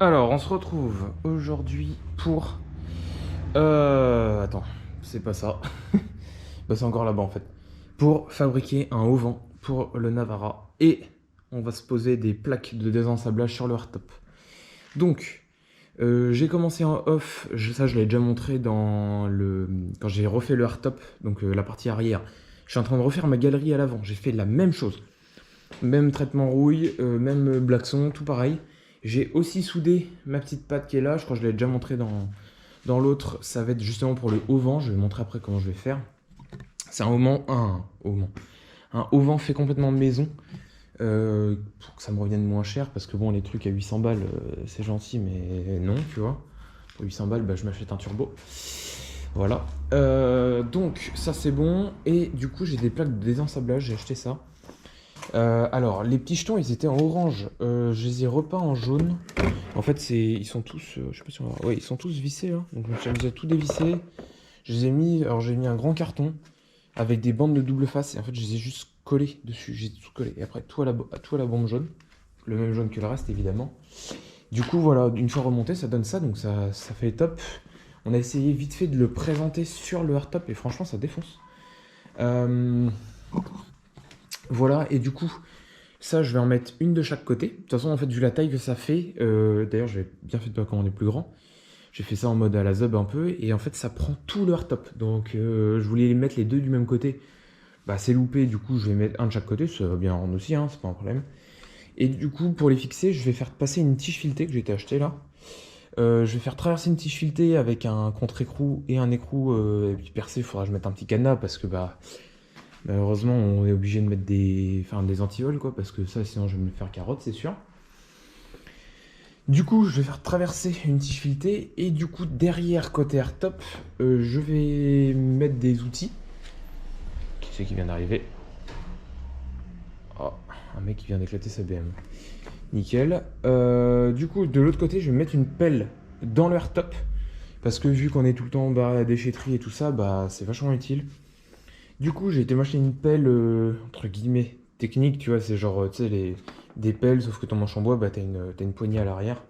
Alors, on se retrouve aujourd'hui pour... Attends, c'est pas ça. Bah, c'est encore là-bas en fait. Pour fabriquer un auvent pour le Navara. Et on va se poser des plaques de désensablage sur le hardtop. Donc, j'ai commencé en off. Ça, je l'ai déjà montré dans le... quand j'ai refait le hardtop, donc la partie arrière. Je suis en train de refaire ma galerie à l'avant. J'ai fait la même chose. Même traitement rouille, même blackson, tout pareil. J'ai aussi soudé ma petite patte qui est là. Je crois que je l'ai déjà montré dans l'autre. Ça va être justement pour le haut-vent. Je vais montrer après comment je vais faire. C'est un haut-vent fait complètement maison. Pour que ça me revienne moins cher. Parce que bon, les trucs à 800 balles, c'est gentil, mais non, tu vois. Pour 800 balles, bah, je m'achète un turbo. Voilà. Donc, ça c'est bon. Et du coup, j'ai des plaques de désensablage. J'ai acheté ça. Alors, les petits jetons, ils étaient en orange. Je les ai repeints en jaune. En fait, ils sont tous, je sais pas si on va voir. Ouais, ils sont tous vissés là. Donc, je me suis amusé à tout dévisser. Je les ai mis, alors j'ai mis un grand carton avec des bandes de double face. Et en fait, je les ai juste collés dessus. J'ai tout collé. Et après, tout à la bombe jaune. Le même jaune que le reste, évidemment. Du coup, voilà, une fois remonté, ça donne ça. Donc, ça fait top. On a essayé vite fait de le présenter sur le hardtop. Et franchement, ça défonce. Voilà, et du coup, ça, je vais en mettre une de chaque côté. De toute façon, en fait, vu la taille que ça fait, d'ailleurs, j'avais bien fait de pas commander plus grand. J'ai fait ça en mode à la Zub un peu, et en fait, ça prend tout le hardtop. Donc, je voulais mettre les deux du même côté. Bah, c'est loupé, du coup, je vais mettre un de chaque côté. Ça va bien rendre aussi, hein, c'est pas un problème. Et du coup, pour les fixer, je vais faire passer une tige filetée que j'ai été acheter là. Je vais faire traverser une tige filetée avec un contre-écrou et un écrou, et puis percé, il faudra que je mette un petit cadenas parce que bah. Malheureusement, on est obligé de mettre des antivols, quoi, parce que ça, sinon, je vais me faire carotte, c'est sûr. Du coup, je vais faire traverser une tige filetée, et du coup, derrière, côté hardtop, je vais mettre des outils. Qui c'est qui vient d'arriver? Oh, un mec qui vient d'éclater sa BM. Nickel. Du coup, de l'autre côté, je vais mettre une pelle dans le hardtop, parce que vu qu'on est tout le temps à la déchetterie et tout ça, bah, c'est vachement utile. Du coup, j'ai été m'acheter une pelle, entre guillemets, technique, tu vois, c'est genre, tu sais, des pelles, sauf que ton manche en bois, bah, t'as une poignée à l'arrière.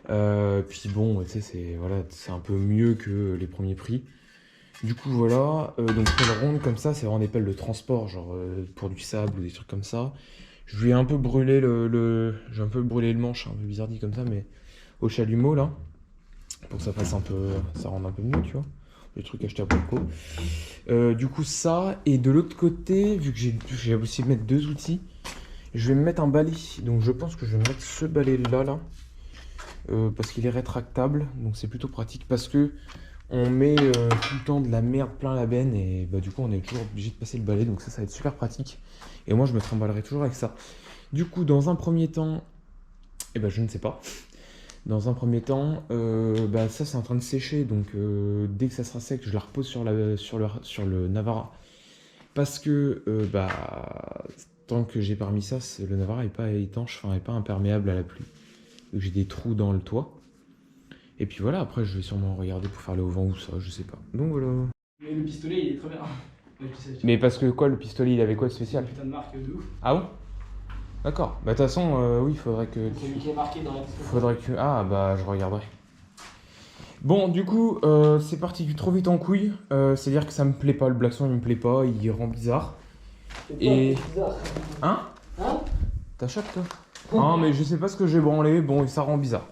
Puis bon, tu sais, c'est un peu mieux que les premiers prix. Du coup, voilà, donc pelle ronde comme ça, c'est vraiment des pelles de transport, genre pour du sable ou des trucs comme ça. Je lui ai un peu brûlé j'ai un peu brûlé le manche, un peu bizarre dit comme ça, mais au chalumeau, là, pour que ça fasse un peu, ça rende un peu mieux, tu vois. Les trucs achetés à Proco. Du coup ça, et de l'autre côté, vu que j'ai aussi mettre deux outils, je vais me mettre un balai. Donc je pense que je vais mettre ce balai là, parce qu'il est rétractable, donc c'est plutôt pratique, parce que on met tout le temps de la merde plein la benne, et bah du coup on est toujours obligé de passer le balai, donc ça va être super pratique. Et moi je me trimballerai toujours avec ça. Du coup dans un premier temps, et bah je ne sais pas. Dans un premier temps, bah ça c'est en train de sécher, donc dès que ça sera sec, je la repose sur le Navara. Parce que bah, tant que j'ai pas remis ça, le Navara n'est pas étanche, enfin n'est pas imperméable à la pluie. Donc j'ai des trous dans le toit. Et puis voilà, après je vais sûrement regarder pour faire le haut-vent ou ça, je sais pas. Donc voilà. Mais le pistolet il est très bien. Mais parce que quoi, le pistolet il avait quoi de spécial? Putain de marque de ouf. Ah bon? D'accord. Bah de toute façon, oui, il faudrait que... C'est lui qui est marqué dans la description. Faudrait que... Ah bah je regarderai. Bon, du coup, c'est parti du trop vite en couille. C'est-à-dire que ça me plaît pas, le blackson il me plaît pas, il rend bizarre. Et... bizarre. Hein? Hein? T'achètes toi? Ah mais je sais pas ce que j'ai branlé, bon ça rend bizarre.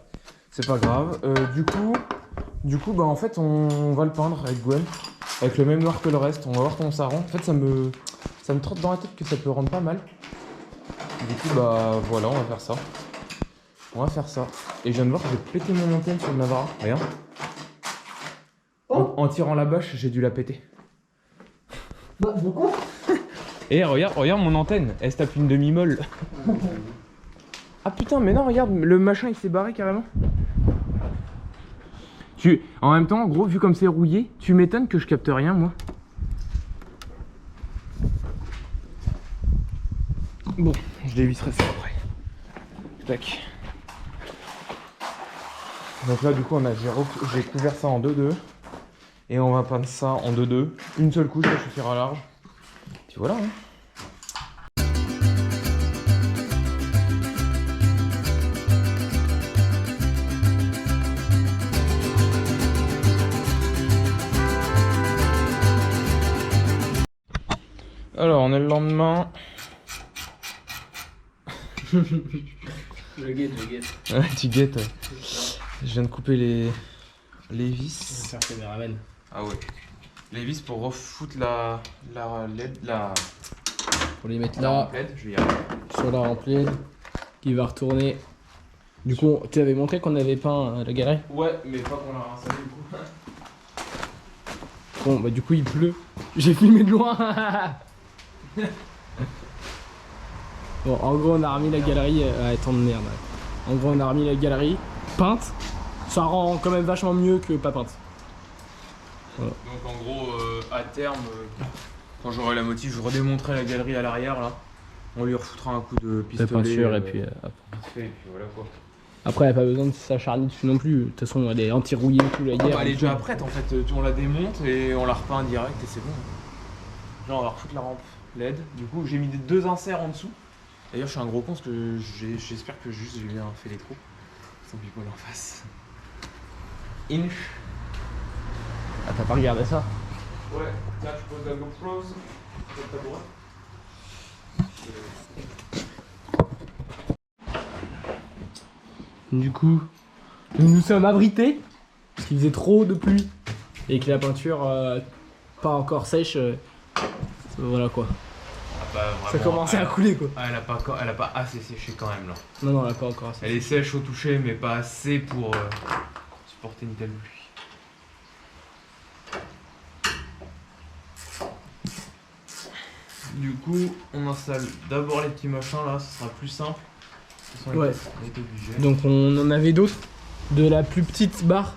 C'est pas grave. Du coup, bah en fait on va le peindre avec Gwen. Avec le même noir que le reste, on va voir comment ça rend. En fait ça me trotte dans la tête que ça peut rendre pas mal. Du coup bah voilà, on va faire ça. On va faire ça. Et je viens de voir que j'ai pété mon antenne sur le Navara. Regarde. En tirant la bâche, j'ai dû la péter. Bah, de quoi? Et regarde mon antenne, elle se tape une demi-molle. Ah putain, mais non, regarde, le machin il s'est barré carrément. En même temps, gros, vu comme c'est rouillé, tu m'étonnes que je capte rien, moi. Bon, je dévisserai ça après. Tac. Donc là, du coup, j'ai couvert ça en 2-2. Et on va peindre ça en 2-2. Une seule couche, ça suffira large. Puis voilà, hein. Alors, on est le lendemain. Je guette. Ouais, tu guettes. Ouais. Je viens de couper les Je vais vis. faire caméraman. Ah ouais. Les vis pour refoutre la LED, Pour les mettre la là, remplète, je vais y arriver. sur la remplette, qui va retourner. Du coup, tu avais montré qu'on avait peint la galerie. Ouais, mais pas qu'on l'a installé du coup. Bon, bah du coup, il pleut. J'ai filmé de loin. Bon, en gros, on a remis la galerie. Tant de merde. Ouais. En gros, on a remis la galerie peinte. Ça rend quand même vachement mieux que pas peinte. Voilà. Donc en gros, à terme, quand j'aurai la motif, je redémonterai la galerie à l'arrière là. On lui refoutra un coup de La pistolet. peinture et puis. vite fait, et puis voilà quoi. Après, elle n'a pas besoin de s'acharner dessus non plus. De toute façon, elle est anti-rouillée et tout la guerre. Elle est déjà prête en fait, on la démonte et on la repeint direct et c'est bon. Là on va refoutre la rampe LED. Du coup j'ai mis 2 inserts en dessous. D'ailleurs je suis un gros con parce que j'espère que juste j'ai bien fait les trous. Sans pipole en face. Inch. Ah, t'as pas regardé ça? Ouais, tiens tu poses la GoPro sur le tabouret. Du coup, nous nous sommes abrités parce qu'il faisait trop de pluie et que la peinture pas encore sèche. Voilà quoi. Ah bah, vraiment, Ça commençait à couler quoi. Ah, elle a pas assez séché quand même là. Non, elle a pas encore assez. Elle est sèche au toucher mais pas assez pour supporter une telle pluie. Du coup, on installe d'abord les petits machins là, ce sera plus simple. De toute façon, Ouais. on est obligé. Donc on en avait d'autres de la plus petite barre,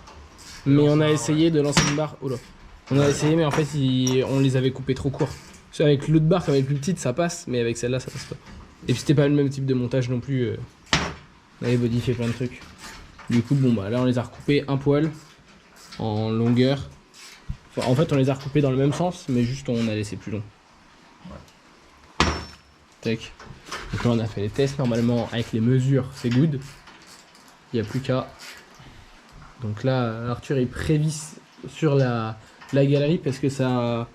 mais on a L'ancien, essayé de l'ancienne barre. Oh là. On a essayé mais en fait on les avait coupés trop courts. Parce qu'avec l'autre barre comme elle est plus petite ça passe, mais avec celle-là ça passe pas. Et puis c'était pas le même type de montage non plus. On avait modifié plein de trucs. Du coup bon bah là on les a recoupés un poil en longueur. Enfin, en fait on les a recoupés dans le même sens mais juste on a laissé plus long. Tac. Donc là on a fait les tests, normalement avec les mesures c'est good. Il n'y a plus qu'à. Donc là Arthur il prévisse sur la galerie parce que ça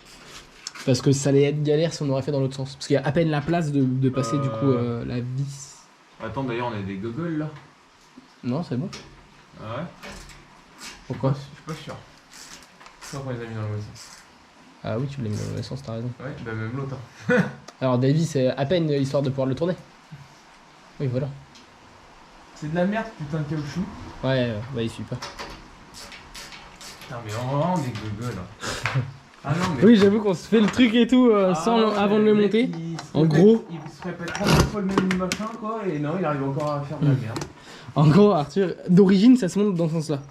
allait être galère si on aurait fait dans l'autre sens. Parce qu'il y a à peine la place de passer du coup la vis. Attends, d'ailleurs, on a des goggles là. Non c'est bon. Ah ouais? Pourquoi? Je suis pas sûr. Je crois qu'on les a mis dans le mauvais sens. Ah oui tu l'as mis dans le mauvais sens, t'as raison. Ouais, bah même l'autre. Alors Davy c'est à peine histoire de pouvoir le tourner. Oui voilà. C'est de la merde, putain de caoutchouc. Ouais, bah il suit pas. Putain, mais vraiment des goggles. Ah non, mais. Oui j'avoue qu'on se fait le truc et tout avant de le mec, monter. il se En répète- gros. Il se répète 30 fois le même machin quoi, et non, il arrive encore à faire de la merde. En gros Arthur, d'origine ça se monte dans ce sens là.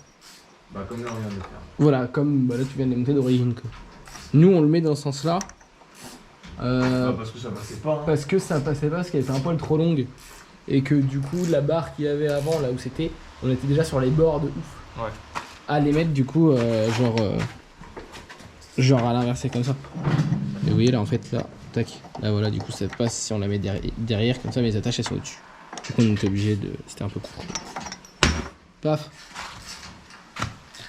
Bah, comme là, on vient de le faire. Voilà, comme bah là tu viens de les monter d'origine quoi. Nous on le met dans ce sens là. Ah, parce que ça passait pas. Hein. Parce que ça passait pas, parce qu'elle était un poil trop longue. Et que du coup la barre qu'il y avait avant là où c'était, on était déjà sur les bords de ouf. Ouais. À les mettre du coup genre à l'inverser comme ça. Et vous voyez là en fait là, tac, là voilà du coup ça passe si on la met derrière comme ça mais les attaches elles sont au-dessus. Du coup on était obligé de. C'était un peu court. Paf.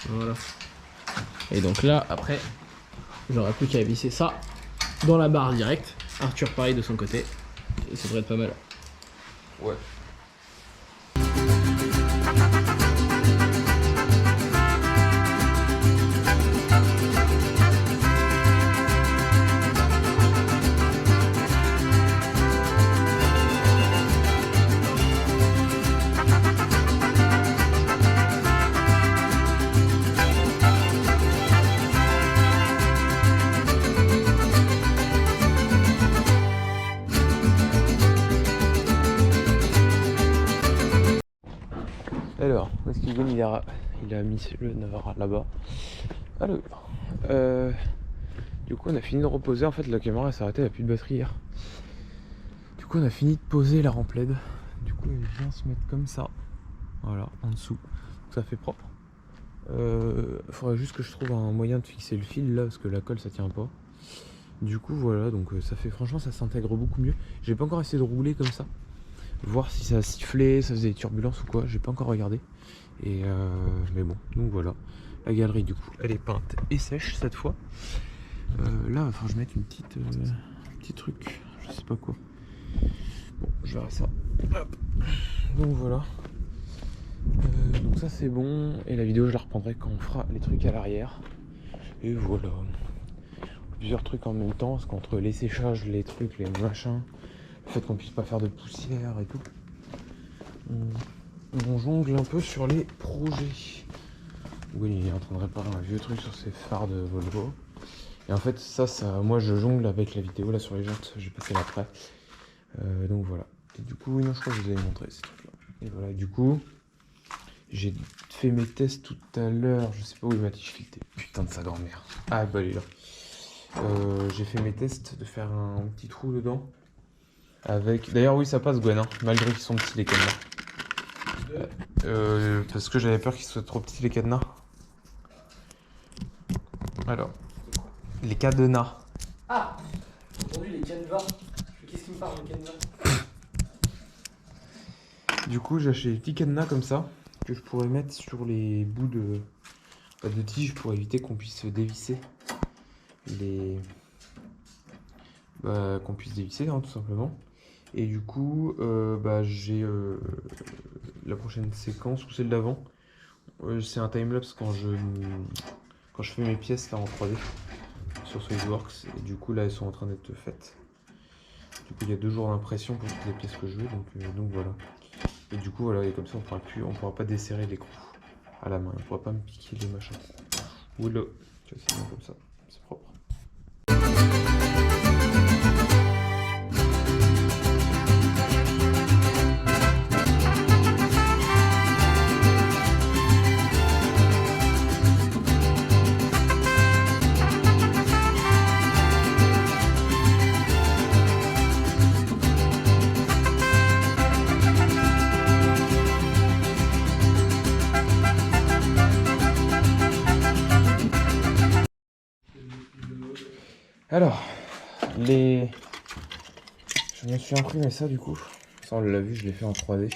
Voilà. Et donc là après j'aurais plus qu'à visser ça dans la barre directe. Arthur pareil de son côté. Et ça devrait être pas mal. Ouais. Alors, où est-ce qu'il vient? Il a mis le Navara là-bas. Alors, du coup, on a fini de reposer. En fait, la caméra s'est arrêtée, elle a plus de batterie hier. Du coup, on a fini de poser la rampe LED. Du coup, elle vient se mettre comme ça. Voilà, en dessous. Donc, ça fait propre. Faudrait juste que je trouve un moyen de fixer le fil là, parce que la colle ça tient pas. Du coup, voilà, donc ça fait, franchement, ça s'intègre beaucoup mieux. J'ai pas encore essayé de rouler comme ça. Voir si ça sifflait, ça faisait des turbulences ou quoi, j'ai pas encore regardé. Et mais bon, donc voilà. La galerie du coup, elle est peinte et sèche cette fois. Là, il va falloir que je mette une petite petit truc, je sais pas quoi. Bon, je verrai ça. Hop. Donc voilà. Donc ça c'est bon. Et la vidéo je la reprendrai quand on fera les trucs à l'arrière. Et voilà. Plusieurs trucs en même temps, parce qu'entre les séchages, les trucs, les machins, le fait qu'on puisse pas faire de poussière et tout, on jongle un peu sur les projets. Oui, il est en train de réparer un vieux truc sur ses phares de Volvo. Et en fait, ça, moi je jongle avec la vidéo là sur les jantes, j'ai passé l'après. Donc voilà. Et du coup, oui, non, je crois que je vous avais montré ces trucs là. Et voilà, du coup, j'ai fait mes tests tout à l'heure, je sais pas où est ma tige filetée. Putain de sa grand-mère. Ah, bah elle est là. J'ai fait mes tests de faire un petit trou dedans. Avec. D'ailleurs, oui, ça passe, Gwen, hein, malgré qu'ils sont petits les cadenas. Parce que j'avais peur qu'ils soient trop petits les cadenas. Alors, les cadenas. Ah, aujourd'hui les canevas. Qu'est-ce qui me parle de canevas? Du coup, j'ai acheté des petits cadenas comme ça que je pourrais mettre sur les bouts de tige pour éviter qu'on puisse dévisser les. Qu'on puisse dévisser, hein, tout simplement. Et du coup, j'ai la prochaine séquence ou celle d'avant. C'est un timelapse quand je fais mes pièces là en 3D sur SolidWorks. Et du coup, là, elles sont en train d'être faites. Du coup, il y a 2 jours d'impression pour toutes les pièces que je veux, donc voilà. Et du coup, voilà, et comme ça, on pourra pas desserrer l'écrou à la main. On pourra pas me piquer les machins. Oula, tu vois, c'est bien comme ça, c'est propre. Alors, je me suis imprimé ça du coup. Ça on l'a vu, je l'ai fait en 3D.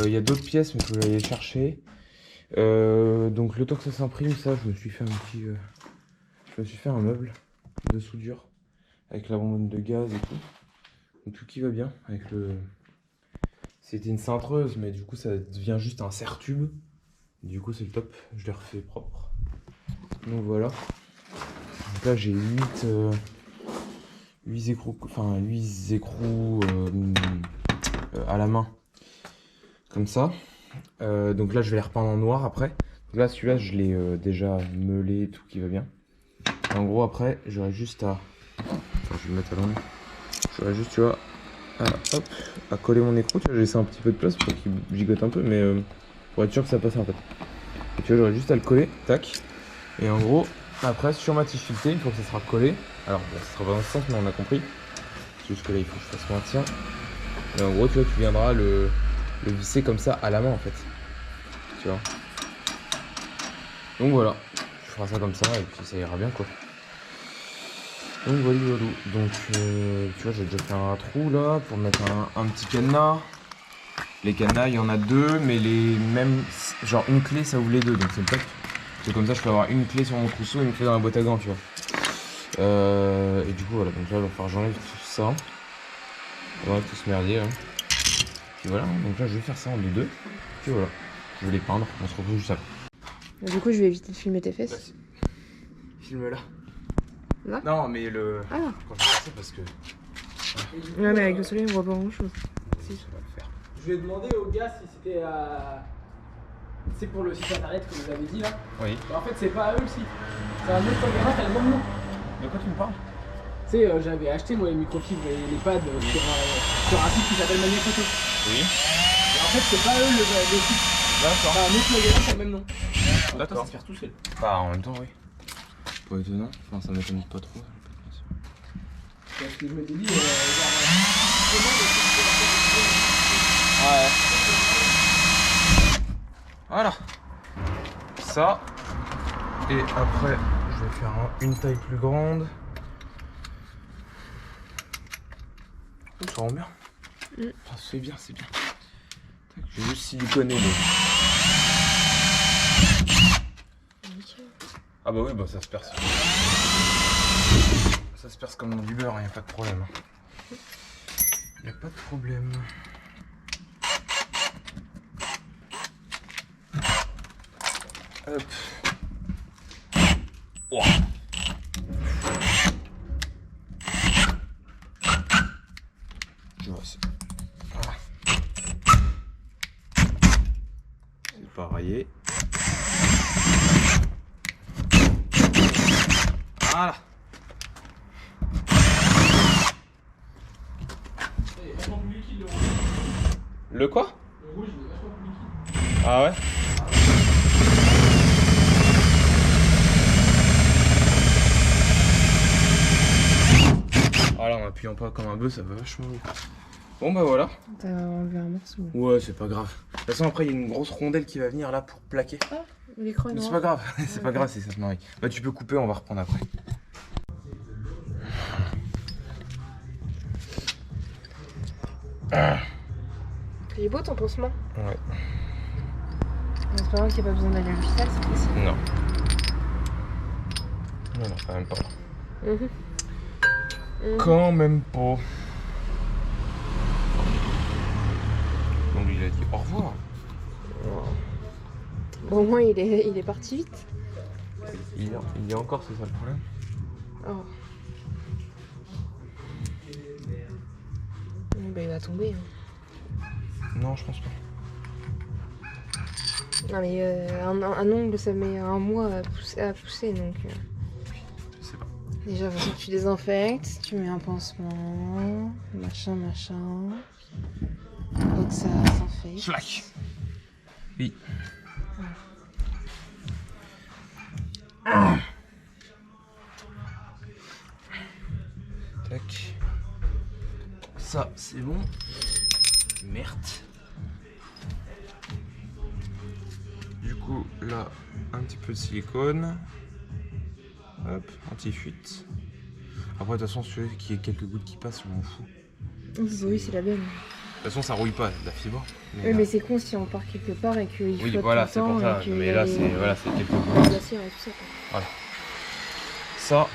Il y a d'autres pièces mais il faut que j'aille les chercher. Donc le temps que ça s'imprime, ça je me suis fait un meuble de soudure avec la bonbonne de gaz et tout. Donc tout qui va bien avec C'était une cintreuse mais du coup ça devient juste un serre-tube. Du coup c'est le top, je l'ai refait propre. Donc voilà. Donc là j'ai 8 écrous à la main, comme ça. Donc là je vais les repeindre en noir après. Donc là celui-là je l'ai déjà meulé, tout qui va bien. Et en gros après j'aurais juste à... Attends, je vais le mettre à l'ombre. J'aurais juste, tu vois, à coller mon écrou. Tu vois, j'ai laissé un petit peu de place pour qu'il gigote un peu, mais pour être sûr que ça passe en fait. Et tu vois, j'aurais juste à le coller, tac. Et en gros, après sur ma tige filetée, une fois que ça sera collé, alors bon, ça sera pas dans ce sens, mais on a compris. C'est juste que là il faut que je fasse maintien. Et en gros, tu vois, tu viendras le visser comme ça à la main en fait. Tu vois. Donc voilà, tu feras ça comme ça et puis ça ira bien quoi. Donc voilà, donc tu vois, j'ai déjà fait un trou là pour mettre un petit cadenas. Les cadenas, il y en a 2, mais les mêmes, genre une clé ça ouvre les 2, donc c'est le top. C'est comme ça, je peux avoir une clé sur mon trousseau et une clé dans la boîte à gants, tu vois. Et du coup, voilà, donc là, il va falloir que j'enlève tout ça. J'enlève tout ce merdier, hein. Puis voilà, donc là, je vais faire ça en 2-2. Puis voilà, je vais les peindre, on se retrouve juste après. Du coup, je vais éviter de filmer tes fesses. Filme là. Là ? Non, mais Ah. quand je fais ça, parce que... Ouais, mais avec le soleil, on voit pas grand chose. Si, ça va le faire. Je vais demander au gars si c'était c'est pour le site internet que vous avez dit là. Oui. Bah, en fait, c'est pas à eux le site. C'est un autre magasin qui a le même nom. De quoi tu me parles? Tu sais, j'avais acheté moi les microfibres et les pads sur un site qui s'appelle Mania Photo. Oui. Et en fait, c'est pas eux le site. D'accord. C'est un autre magasin qui a le même nom. D'accord. Ça se faire tout seul. Bah, en même temps, oui. Pas étonnant, enfin, ça m'étonne pas trop. Parce que je m'étais dit, Ouais. Voilà. Ça. Et après, je vais faire une taille plus grande. Ça rend bien. Ah, c'est bien, c'est bien. J'ai juste siliconé le... Ah bah oui, bah ça se perce. Ça se perce comme dans du beurre, y a pas de problème. Y a pas de problème. Hop. Ouah. Je vois ça. Voilà. C'est pas rayé. Voilà. Le quoi? Le rouge, il est vachement plus liquide. Ah ouais? Voilà, en appuyant pas comme un bœuf, ça va vachement mieux. Bon bah voilà. T'as enlevé un morceau. Ouais, c'est pas grave. De toute façon, après, il y a une grosse rondelle qui va venir là pour plaquer. Ah, l'écran est Mais c'est noir. pas grave, c'est pas grave si ça te marie. Bah, tu peux couper, on va reprendre après. Il est beau ton pansement. Ouais. C'est pas vrai qu'il n'y a pas besoin d'aller à l'hôpital, c'est possible. Non. Non, non, quand même pas. Quand même pas. Donc il a dit au revoir. Bon, au moins, il est parti vite. Il y a encore, c'est ça le problème. Oh. Bah, il va tomber. Non, je pense pas. Non, mais un ongle, ça met un mois à pousser, donc... Je sais pas. Déjà, faut que tu désinfectes, tu mets un pansement, machin. Faut que ça s'infecte. Schlack. Oui. Tac. Ça, c'est bon. Merde. Du coup, là, un petit peu de silicone. Hop, anti-fuite. Après, de toute façon, celui qu'il y ait quelques gouttes qui passent, je m'en fous. Oui, c'est la bonne. De toute façon, ça rouille pas, la fibre. Oui, mais c'est con si on part quelque part et qu'il oui, flotte voilà, tout c'est le pour temps ça. et qu'il Mais y a là, les- c'est quelques gouttes. la glacière et tout ça. Quoi.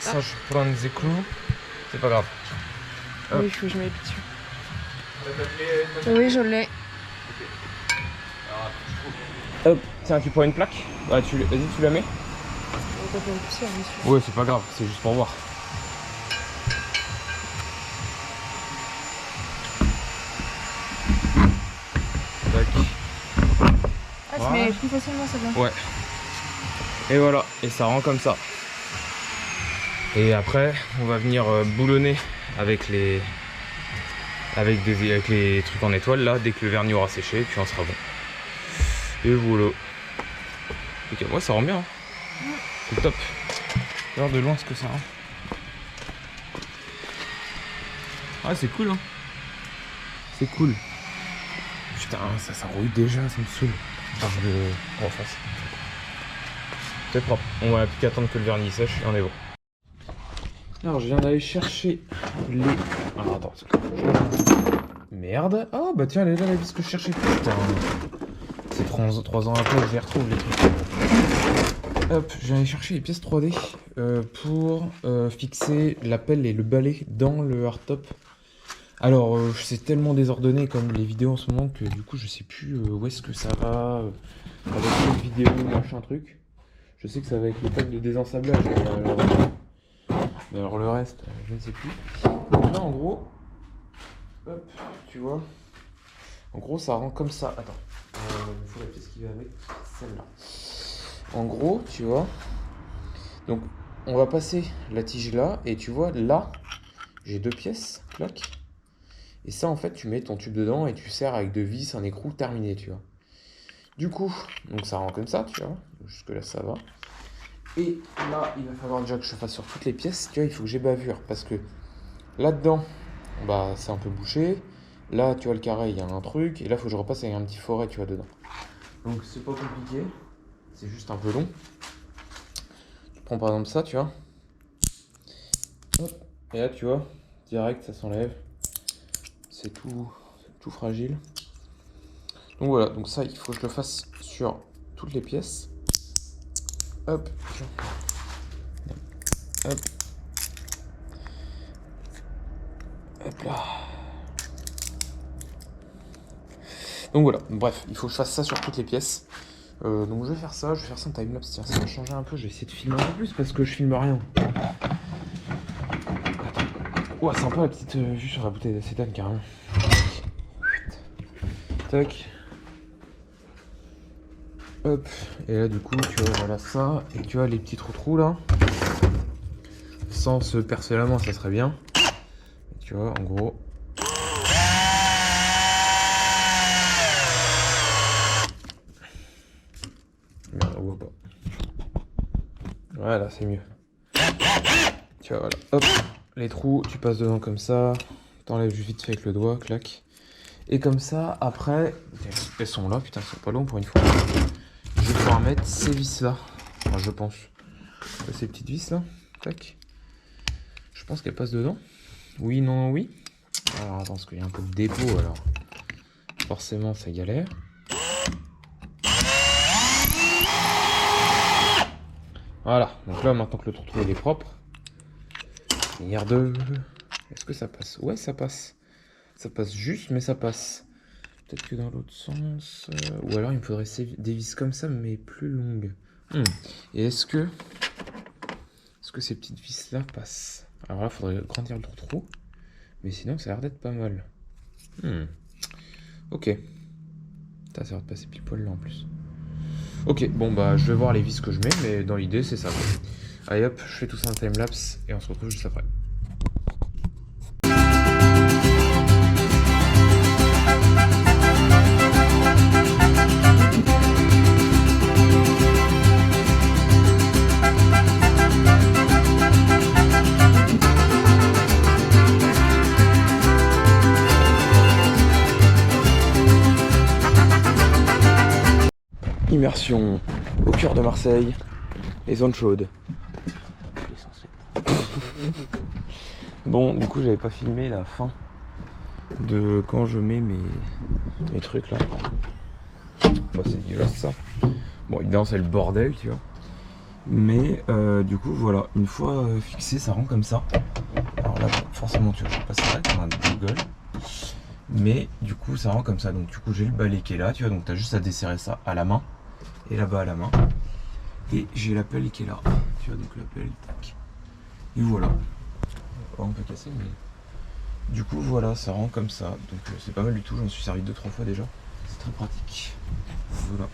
Ça, je prends des clous. C'est pas grave. Hop. Oui, il faut que je me les dessus. Oui, je l'ai. Hop, tiens, tu prends une plaque. Vas-y, tu la mets. On va pas en poussière, monsieur. Ouais, c'est pas grave, c'est juste pour voir. Tac. Ah, Voilà. tu mets plus facilement, ça va. Ouais. Et voilà, et ça rend comme ça. Et après, on va venir boulonner avec les trucs en étoile là, dès que le vernis aura séché, puis on sera bon. Et voilà. Ok, ouais, ça rend bien. Hein. C'est top. Regarde de loin ce que ça rend. Ah, c'est cool, hein. C'est cool. Putain, ça rouille déjà, ça me saoule. Enfin, je refasse. C'est propre. On va plus qu'attendre que le vernis sèche et on est bon. Alors, je viens d'aller chercher les... Alors, attends. Merde. Ah, bah tiens, elle est là la vis que je cherchais. Putain. C'est 3 ans après que je les retrouve, les trucs. Hop, je viens aller chercher les pièces 3D pour fixer la pelle et le balai dans le hardtop. Alors, c'est tellement désordonné comme les vidéos en ce moment que du coup, je sais plus où est-ce que ça va avec cette vidéo, machin truc. Je sais que ça va avec le pack de désensablage. Mais alors le reste, je ne sais plus. Donc là, en gros, hop, tu vois. En gros, ça rend comme ça. Attends, il faut la pièce qui va avec, celle-là. En gros, tu vois. Donc, on va passer la tige là, et tu vois, là, j'ai 2 pièces, clac. Et ça, en fait, tu mets ton tube dedans et tu serres avec 2 vis, un écrou, terminé, tu vois. Du coup, donc ça rend comme ça, tu vois. Jusque là, ça va. Et là, il va falloir déjà que je fasse sur toutes les pièces. Tu vois, il faut que j'ai bavure parce que là-dedans, bah, c'est un peu bouché. Là, tu vois, le carré, il y a un truc. Et là, il faut que je repasse avec un petit forêt, tu vois, dedans. Donc, c'est pas compliqué. C'est juste un peu long. Tu prends par exemple ça, tu vois. Hop. Et là, tu vois, direct, ça s'enlève. C'est tout fragile. Donc voilà, donc ça, il faut que je le fasse sur toutes les pièces. Hop, hop, Hop là. Donc voilà, bref, il faut que je fasse ça sur toutes les pièces. Donc je vais faire ça en timelapse. Tiens, ça va changer un peu. Je vais essayer de filmer un peu plus parce que je filme rien. Ouah, sympa la petite vue sur la bouteille d'acétane carrément. Tac. Hop. Et là du coup tu vois voilà ça. Et tu vois les petits trous là. Sans se percer la main ça serait bien. Et tu vois en gros. Merde, on voit pas. Voilà, c'est mieux. Tu vois, voilà. Hop, les trous, tu passes dedans comme ça. T'enlèves juste vite fait avec le doigt, clac. Et comme ça, après, elles sont là, putain, elles sont pas longues pour une fois. Je vais pouvoir mettre ces vis là. Enfin, je pense. Ces petites vis là, tac. Je pense qu'elles passent dedans. Oui, non, oui. Alors attends, parce qu'il y a un peu de dépôt alors. Forcément, ça galère. Voilà, donc là maintenant que le trou il est propre, merde, est-ce que ça passe? Ouais, ça passe. Ça passe juste, mais ça passe. Peut-être que dans l'autre sens, ou alors il me faudrait des vis comme ça, mais plus longues. Et est-ce que ces petites vis là passent? Alors là, il faudrait grandir le trou, mais sinon ça a l'air d'être pas mal. Ok. Ça a l'air de passer pile poil là en plus. Ok, bon bah je vais voir les vis que je mets, mais dans l'idée c'est ça. Allez hop, je fais tout ça en timelapse et on se retrouve juste après. Immersion au cœur de Marseille, les zones chaudes. Bon, du coup, j'avais pas filmé la fin de quand je mets mes trucs là. Bon, c'est dégueulasse ça. Bon, évidemment, c'est le bordel, tu vois. Mais du coup, voilà, une fois fixé, ça rend comme ça. Alors là, forcément, tu vois, je passe là comme un Google. Mais du coup, ça rend comme ça. Donc, du coup, j'ai le balai qui est là, tu vois. Donc, t'as juste à desserrer ça à la main. Et là-bas à la main. Et j'ai la pelle qui est là. Tu vois, donc la pelle, tac. Et voilà. On peut casser, mais. Du coup, voilà, ça rend comme ça. Donc, c'est pas mal du tout. J'en suis servi 2-3 fois déjà. C'est très pratique. Voilà.